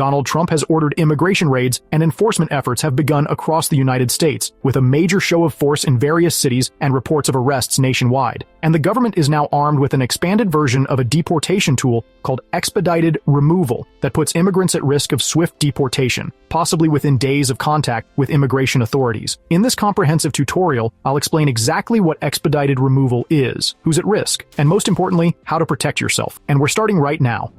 Donald Trump has ordered immigration raids, and enforcement efforts have begun across the United States, with a major show of force in various cities and reports of arrests nationwide. And the government is now armed with an expanded version of a deportation tool called Expedited Removal that puts immigrants at risk of swift deportation, possibly within days of contact with immigration authorities. In this comprehensive tutorial, I'll explain exactly what Expedited Removal is, who's at risk, and most importantly, how to protect yourself. And we're starting right now.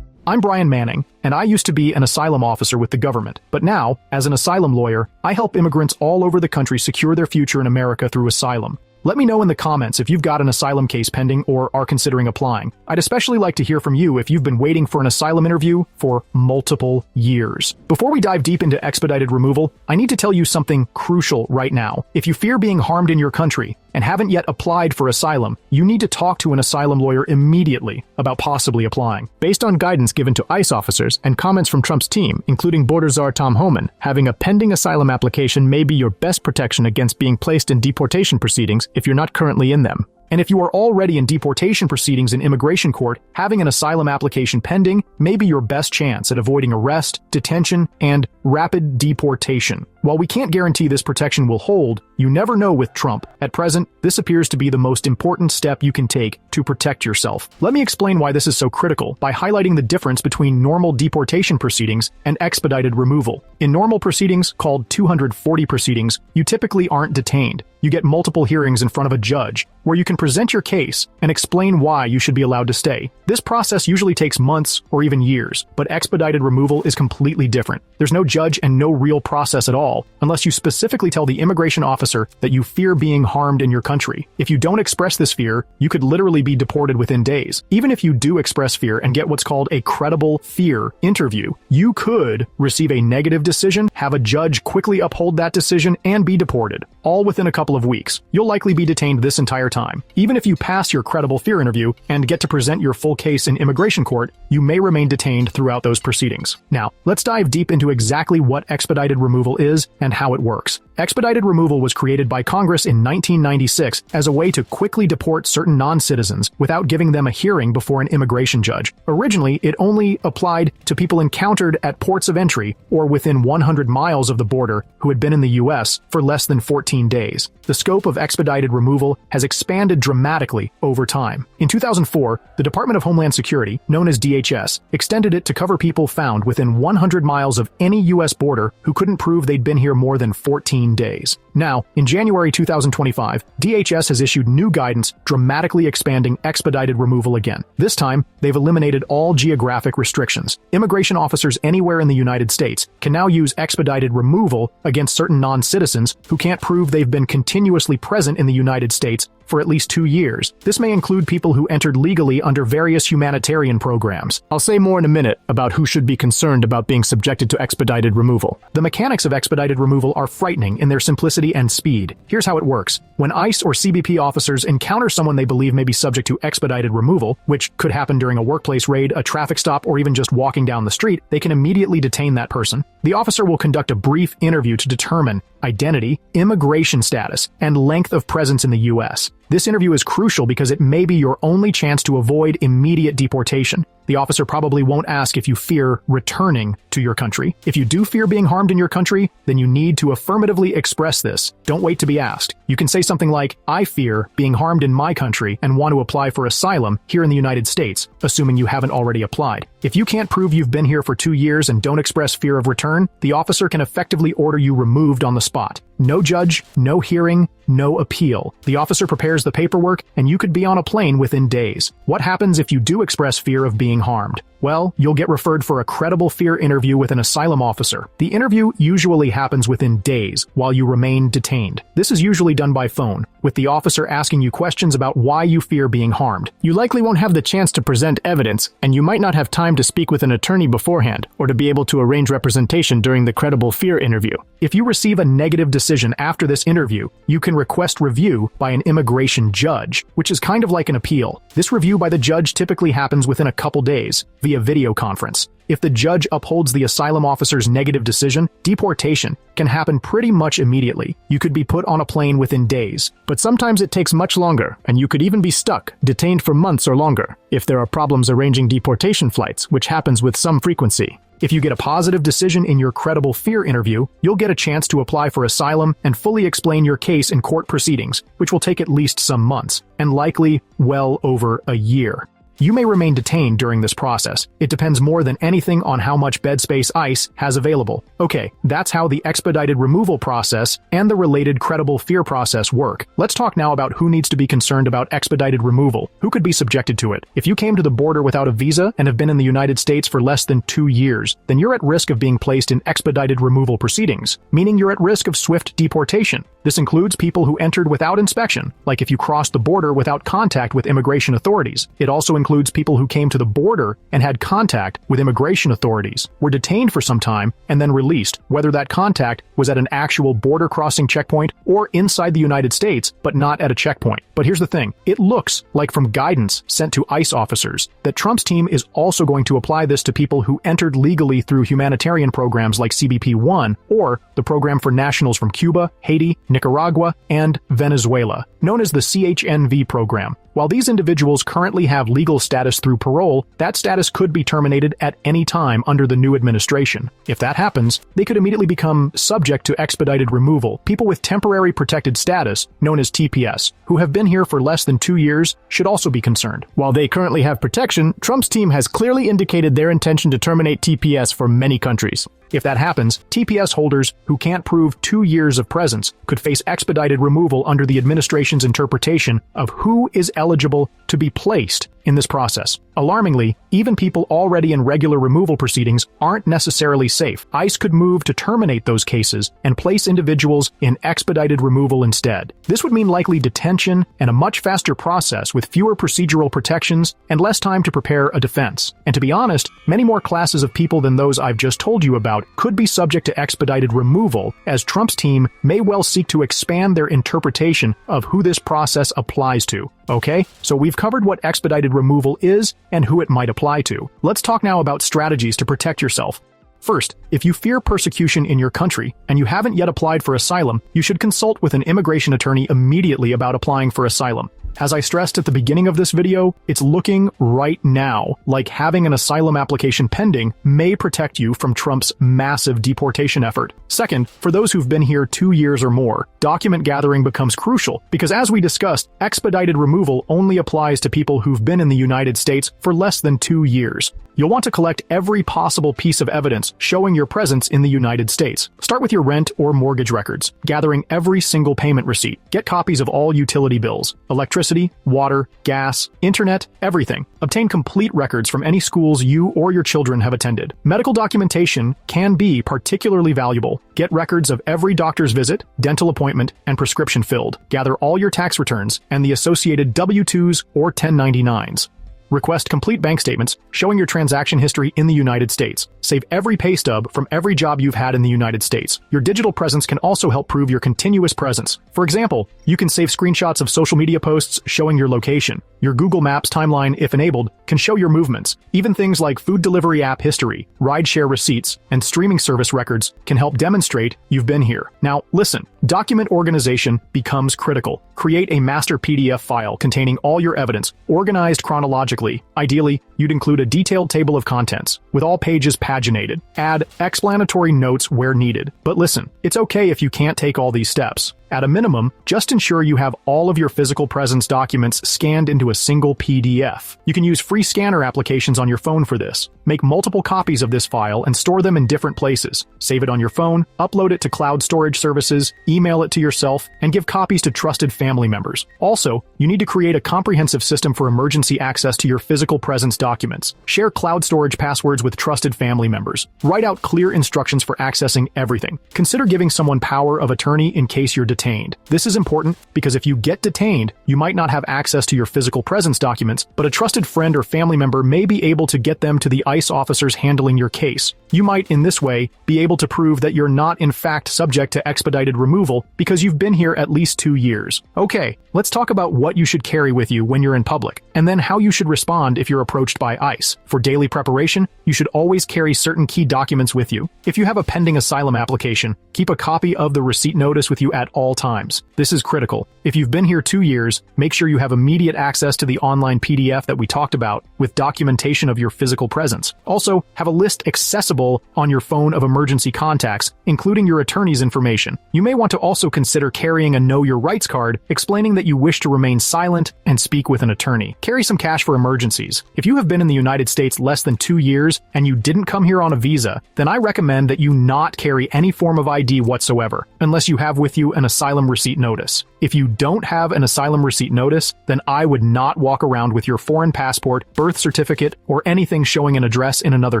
I'm Brian Manning, and I used to be an asylum officer with the government. But now, as an asylum lawyer, I help immigrants all over the country secure their future in America through asylum. Let me know in the comments if you've got an asylum case pending or are considering applying. I'd especially like to hear from you if you've been waiting for an asylum interview for multiple years. Before we dive deep into Expedited Removal, I need to tell you something crucial right now. If you fear being harmed in your country and haven't yet applied for asylum, you need to talk to an asylum lawyer immediately about possibly applying. Based on guidance given to ICE officers and comments from Trump's team, including border czar Tom Homan, having a pending asylum application may be your best protection against being placed in deportation proceedings if you're not currently in them. And if you are already in deportation proceedings in immigration court, having an asylum application pending may be your best chance at avoiding arrest, detention, and rapid deportation. While we can't guarantee this protection will hold, you never know with Trump. At present, this appears to be the most important step you can take to protect yourself. Let me explain why this is so critical by highlighting the difference between normal deportation proceedings and expedited removal. In normal proceedings, called 240 proceedings, you typically aren't detained. You get multiple hearings in front of a judge, where you can present your case and explain why you should be allowed to stay. This process usually takes months or even years, but expedited removal is completely different. There's no judge and no real process at all, unless you specifically tell the immigration officer that you fear being harmed in your country. If you don't express this fear, you could literally be deported within days. Even if you do express fear and get what's called a credible fear interview, you could receive a negative decision, have a judge quickly uphold that decision, and be deported, all within a couple of weeks. You'll likely be detained this entire time. Even if you pass your credible fear interview and get to present your full case in immigration court, you may remain detained throughout those proceedings. Now, let's dive deep into exactly what expedited removal is and how it works. Expedited removal was created by Congress in 1996 as a way to quickly deport certain non-citizens without giving them a hearing before an immigration judge. Originally, it only applied to people encountered at ports of entry or within 100 miles of the border who had been in the U.S. for less than 14 days. The scope of expedited removal has expanded dramatically over time. In 2004, the Department of Homeland Security, known as DHS, extended it to cover people found within 100 miles of any U.S. border who couldn't prove they'd been here more than 14 days. Now, in January 2025, DHS has issued new guidance dramatically expanding expedited removal again. This time, they've eliminated all geographic restrictions. Immigration officers anywhere in the United States can now use expedited removal against certain non-citizens who can't prove they've been continuously present in the United States for at least 2 years. This may include people who entered legally under various humanitarian programs. I'll say more in a minute about who should be concerned about being subjected to expedited removal. The mechanics of expedited removal are frightening in their simplicity and speed. Here's how it works. When ICE or CBP officers encounter someone they believe may be subject to expedited removal, which could happen during a workplace raid, a traffic stop, or even just walking down the street, they can immediately detain that person. The officer will conduct a brief interview to determine identity, immigration status, and length of presence in the U.S. This interview is crucial because it may be your only chance to avoid immediate deportation. The officer probably won't ask if you fear returning to your country. If you do fear being harmed in your country, then you need to affirmatively express this. Don't wait to be asked. You can say something like, "I fear being harmed in my country and want to apply for asylum here in the United States," assuming you haven't already applied. If you can't prove you've been here for 2 years and don't express fear of return, the officer can effectively order you removed on the spot. No judge, no hearing, no appeal. The officer prepares the paperwork, and you could be on a plane within days. What happens if you do express fear of being harmed? Well, you'll get referred for a credible fear interview with an asylum officer. The interview usually happens within days while you remain detained. This is usually done by phone, with the officer asking you questions about why you fear being harmed. You likely won't have the chance to present evidence, and you might not have time to speak with an attorney beforehand or to be able to arrange representation during the credible fear interview. If you receive a negative decision after this interview, you can request review by an immigration judge, which is kind of like an appeal. This review by the judge typically happens within a couple days, via video conference. If the judge upholds the asylum officer's negative decision, deportation can happen pretty much immediately. You could be put on a plane within days, but sometimes it takes much longer, and you could even be stuck, detained for months or longer, if there are problems arranging deportation flights, which happens with some frequency. If you get a positive decision in your credible fear interview, you'll get a chance to apply for asylum and fully explain your case in court proceedings, which will take at least some months, and likely well over a year. You may remain detained during this process. It depends more than anything on how much bed space ICE has available. Okay, that's how the expedited removal process and the related credible fear process work. Let's talk now about who needs to be concerned about expedited removal. Who could be subjected to it? If you came to the border without a visa and have been in the United States for less than 2 years, then you're at risk of being placed in expedited removal proceedings, meaning you're at risk of swift deportation. This includes people who entered without inspection, like if you crossed the border without contact with immigration authorities. It also includes people who came to the border and had contact with immigration authorities, were detained for some time, and then released, whether that contact was at an actual border crossing checkpoint or inside the United States, but not at a checkpoint. But here's the thing, it looks like from guidance sent to ICE officers that Trump's team is also going to apply this to people who entered legally through humanitarian programs like CBP-1 or the program for nationals from Cuba, Haiti, Nicaragua, and Venezuela, known as the CHNV program. While these individuals currently have legal status through parole, that status could be terminated at any time under the new administration. If that happens, they could immediately become subject to expedited removal. People with temporary protected status, known as TPS, who have been here for less than 2 years, should also be concerned. While they currently have protection, Trump's team has clearly indicated their intention to terminate TPS for many countries. If that happens, TPS holders who can't prove 2 years of presence could face expedited removal under the administration's interpretation of who is eligible to be placed in this process. Alarmingly, even people already in regular removal proceedings aren't necessarily safe. ICE could move to terminate those cases and place individuals in expedited removal instead. This would mean likely detention and a much faster process with fewer procedural protections and less time to prepare a defense. And to be honest, many more classes of people than those I've just told you about could be subject to expedited removal, as Trump's team may well seek to expand their interpretation of who this process applies to. Okay, so we've covered what expedited removal is and who it might apply to. Let's talk now about strategies to protect yourself. First, if you fear persecution in your country and you haven't yet applied for asylum, you should consult with an immigration attorney immediately about applying for asylum. As I stressed at the beginning of this video, it's looking right now like having an asylum application pending may protect you from Trump's massive deportation effort. Second, for those who've been here 2 years or more, document gathering becomes crucial because, as we discussed, expedited removal only applies to people who've been in the United States for less than 2 years. You'll want to collect every possible piece of evidence showing your presence in the United States. Start with your rent or mortgage records, gathering every single payment receipt. Get copies of all utility bills, electricity, water, gas, internet, everything. Obtain complete records from any schools you or your children have attended. Medical documentation can be particularly valuable. Get records of every doctor's visit, dental appointment, and prescription filled. Gather all your tax returns and the associated W-2s or 1099s. Request complete bank statements showing your transaction history in the United States. Save every pay stub from every job you've had in the United States. Your digital presence can also help prove your continuous presence. For example, you can save screenshots of social media posts showing your location. Your Google Maps timeline, if enabled, can show your movements. Even things like food delivery app history, rideshare receipts, and streaming service records can help demonstrate you've been here. Now, listen, document organization becomes critical. Create a master PDF file containing all your evidence, organized chronologically. Ideally, you'd include a detailed table of contents, with all pages paginated. Add explanatory notes where needed. But listen, it's okay if you can't take all these steps. At a minimum, just ensure you have all of your physical presence documents scanned into a single PDF. You can use free scanner applications on your phone for this. Make multiple copies of this file and store them in different places. Save it on your phone, upload it to cloud storage services, email it to yourself, and give copies to trusted family members. Also, you need to create a comprehensive system for emergency access to your physical presence documents. Share cloud storage passwords with trusted family members. Write out clear instructions for accessing everything. Consider giving someone power of attorney in case you're detained detained. This is important because if you get detained, you might not have access to your physical presence documents, but a trusted friend or family member may be able to get them to the ICE officers handling your case. You might, in this way, be able to prove that you're not in fact subject to expedited removal because you've been here at least 2 years. Okay, let's talk about what you should carry with you when you're in public, and then how you should respond if you're approached by ICE. For daily preparation, you should always carry certain key documents with you. If you have a pending asylum application, keep a copy of the receipt notice with you at all times. This is critical. If you've been here 2 years, make sure you have immediate access to the online PDF that we talked about with documentation of your physical presence. Also, have a list accessible on your phone of emergency contacts, including your attorney's information. You may want to also consider carrying a Know Your Rights card, explaining that you wish to remain silent and speak with an attorney. Carry some cash for emergencies. If you have been in the United States less than 2 years and you didn't come here on a visa, then I recommend that you not carry any form of ID whatsoever, unless you have with you an asylum receipt notice. If you don't have an asylum receipt notice, then I would not walk around with your foreign passport, birth certificate, or anything showing an address in another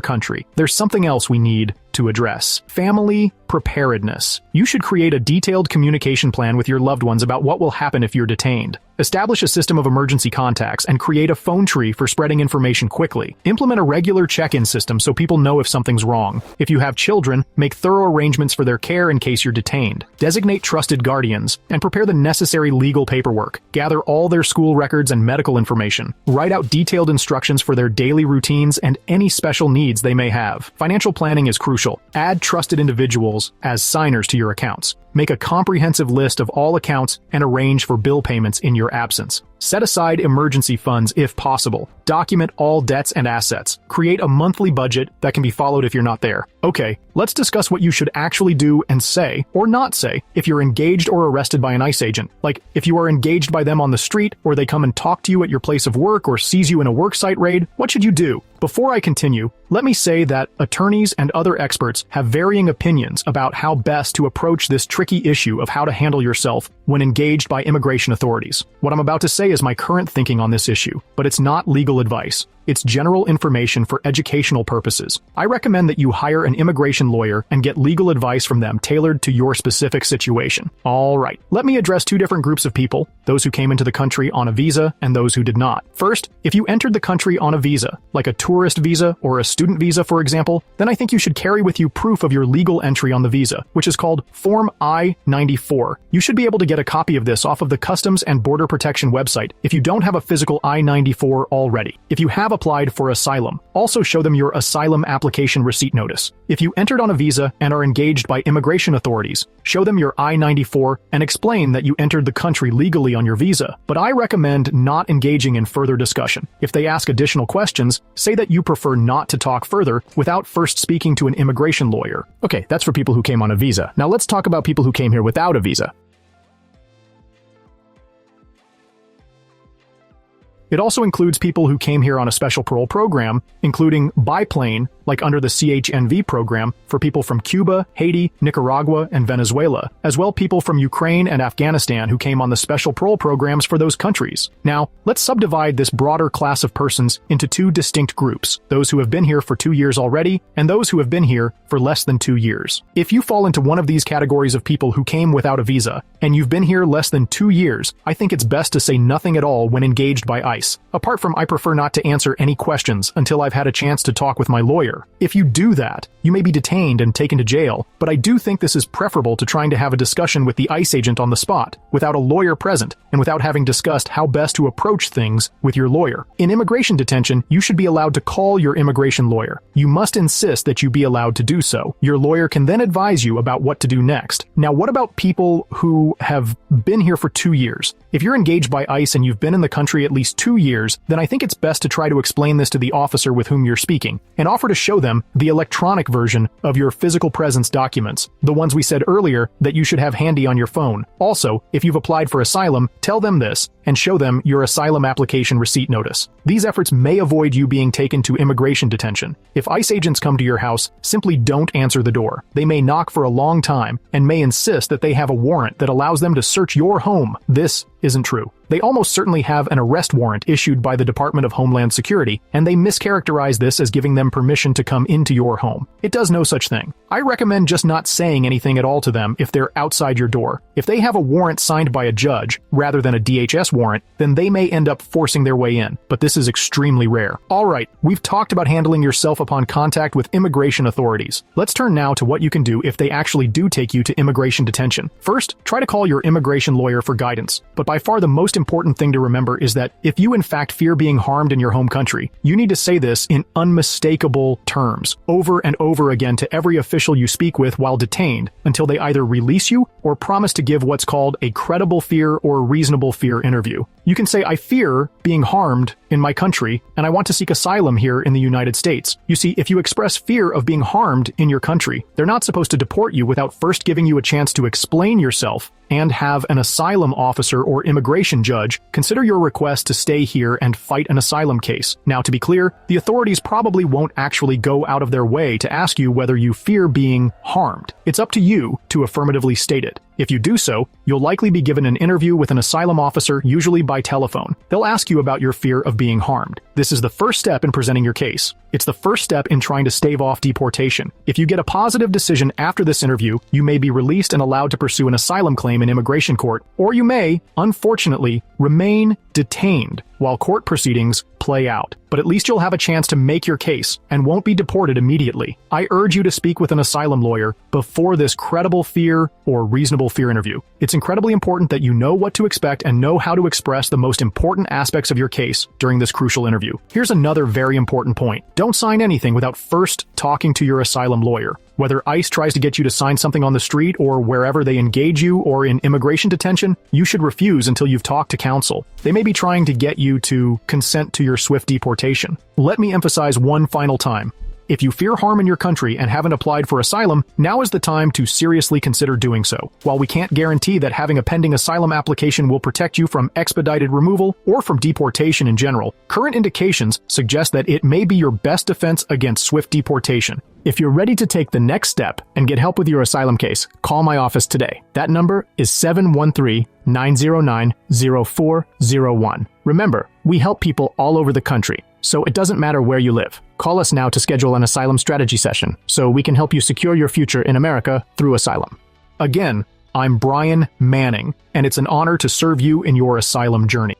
country. There's something else we need to address. Family preparedness. You should create a detailed communication plan with your loved ones about what will happen if you're detained. Establish a system of emergency contacts and create a phone tree for spreading information quickly. Implement a regular check-in system so people know if something's wrong. If you have children, make thorough arrangements for their care in case you're detained. Designate trusted guardians and prepare the necessary legal paperwork. Gather all their school records and medical information. Write out detailed instructions for their daily routines and any special needs they may have. Financial planning is crucial. Add trusted individuals as signers to your accounts. Make a comprehensive list of all accounts and arrange for bill payments in your absence. Set aside emergency funds if possible. Document all debts and assets. Create a monthly budget that can be followed if you're not there. Okay, let's discuss what you should actually do and say, or not say, if you're engaged or arrested by an ICE agent. Like, if you are engaged by them on the street, or they come and talk to you at your place of work, or seize you in a worksite raid, what should you do? Before I continue, let me say that attorneys and other experts have varying opinions about how best to approach this tricky issue of how to handle yourself when engaged by immigration authorities. What I'm about to say is my current thinking on this issue, but it's not legal advice. It's general information for educational purposes. I recommend that you hire an immigration lawyer and get legal advice from them tailored to your specific situation. All right, let me address 2 different groups of people, those who came into the country on a visa and those who did not. First, if you entered the country on a visa, like a tourist visa or a student visa, for example, then I think you should carry with you proof of your legal entry on the visa, which is called Form I-94. You should be able to get a copy of this off of the Customs and Border Protection website if you don't have a physical I-94 already. If you have applied for asylum, also show them your asylum application receipt notice. If you entered on a visa and are engaged by immigration authorities, show them your I-94 and explain that you entered the country legally on your visa. But I recommend not engaging in further discussion. If they ask additional questions, say that you prefer not to talk further without first speaking to an immigration lawyer. Okay, that's for people who came on a visa. Now let's talk about people who came here without a visa. It also includes people who came here on a special parole program, including by plane, like under the CHNV program, for people from Cuba, Haiti, Nicaragua, and Venezuela, as well people from Ukraine and Afghanistan who came on the special parole programs for those countries. Now, let's subdivide this broader class of persons into 2 distinct groups, those who have been here for 2 years already, and those who have been here for less than 2 years. If you fall into one of these categories of people who came without a visa, and you've been here less than 2 years, I think it's best to say nothing at all when engaged by ICE. Apart from I prefer not to answer any questions until I've had a chance to talk with my lawyer. If you do that, you may be detained and taken to jail, but I do think this is preferable to trying to have a discussion with the ICE agent on the spot, without a lawyer present, and without having discussed how best to approach things with your lawyer. In immigration detention, you should be allowed to call your immigration lawyer. You must insist that you be allowed to do so. Your lawyer can then advise you about what to do next. Now, what about people who have been here for 2 years? If you're engaged by ICE and you've been in the country at least 2 years, then I think it's best to try to explain this to the officer with whom you're speaking, and offer to show them the electronic version of your physical presence documents, the ones we said earlier that you should have handy on your phone. Also, if you've applied for asylum, tell them this, and show them your asylum application receipt notice. These efforts may avoid you being taken to immigration detention. If ICE agents come to your house, simply don't answer the door. They may knock for a long time, and may insist that they have a warrant that allows them to search your home. This isn't true. They almost certainly have an arrest warrant issued by the Department of Homeland Security, and they mischaracterize this as giving them permission to come into your home. It does no such thing. I recommend just not saying anything at all to them if they're outside your door. If they have a warrant signed by a judge, rather than a DHS warrant, then they may end up forcing their way in, but this is extremely rare. Alright, we've talked about handling yourself upon contact with immigration authorities. Let's turn now to what you can do if they actually do take you to immigration detention. First, try to call your immigration lawyer for guidance. But by far the most important thing to remember is that if you in fact fear being harmed in your home country, you need to say this in unmistakable terms, over and over again to every official you speak with while detained, until they either release you or promise to give what's called a credible fear or reasonable fear interview. You can say, I fear being harmed in my country, and I want to seek asylum here in the United States. You see, if you express fear of being harmed in your country, they're not supposed to deport you without first giving you a chance to explain yourself and have an asylum officer or immigration judge consider your request to stay here and fight an asylum case. Now, to be clear, the authorities probably won't actually go out of their way to ask you whether you fear being harmed. It's up to you to affirmatively state it. If you do so, you'll likely be given an interview with an asylum officer, usually by telephone. They'll ask you about your fear of being harmed. This is the first step in presenting your case. It's the first step in trying to stave off deportation. If you get a positive decision after this interview, you may be released and allowed to pursue an asylum claim in immigration court, or you may, unfortunately, remain detained while court proceedings play out. But at least you'll have a chance to make your case and won't be deported immediately. I urge you to speak with an asylum lawyer before this credible fear or reasonable fear interview. It's incredibly important that you know what to expect and know how to express the most important aspects of your case during this crucial interview. Here's another very important point. Don't sign anything without first talking to your asylum lawyer. Whether ICE tries to get you to sign something on the street or wherever they engage you or in immigration detention, you should refuse until you've talked to counsel. They may be trying to get you to consent to your swift deportation. Let me emphasize one final time. If you fear harm in your country and haven't applied for asylum, now is the time to seriously consider doing so. While we can't guarantee that having a pending asylum application will protect you from expedited removal or from deportation in general, current indications suggest that it may be your best defense against swift deportation. If you're ready to take the next step and get help with your asylum case, call my office today. That number is 713-909-0401. Remember, we help people all over the country, so it doesn't matter where you live. Call us now to schedule an asylum strategy session so we can help you secure your future in America through asylum. Again, I'm Brian Manning, and it's an honor to serve you in your asylum journey.